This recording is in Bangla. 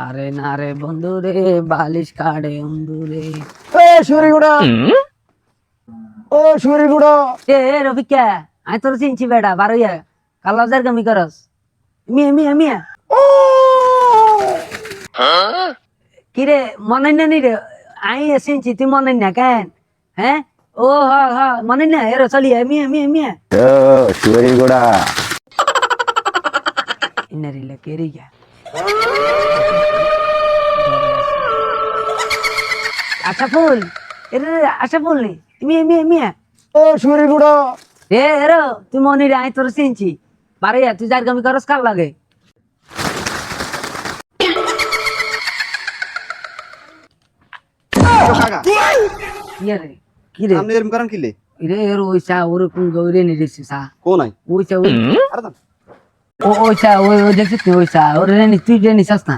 আরে না রে বন্ধু রে, বালিশ কাড়ে বন্ধু রে। এ সুরিগুড়া, ও সুরিগুড়া। এ রফিকা, আমি তোর চিনছি বেটা, বারোইয়া কালাজার কামি করস। মিয়া মিয়া মিয়া, কিরে মনে নেই রে? আমি চিনছি, তুই মনে না কেন? হ্যাঁ, ও হ হ মনে না এর চলি মিয়া মিয়া মিয়া। ও সুরিগুড়া। ইনারিলা কেরি গা আচ্ছা ফুল, এরে আচ্ছা ফুল নি মিয়া মিয়া মিয়া। ও সুরিগুড়া। এ এরো তুই মনে রে, আমি তোর চিনছি। বারোইয়া তুই যার কামি করস কার লাগে? ইয়া রে, কি রে? আপনি এরকম করেন কিলে? রে এর ওইসা ওরকম গৌরে নি দেখছি সা। কোন নাই? ওইসা আরে দাম। ওইসা ওই দেখছিস তুই ওইসা ওরে নি, তুই রে নিছাস না?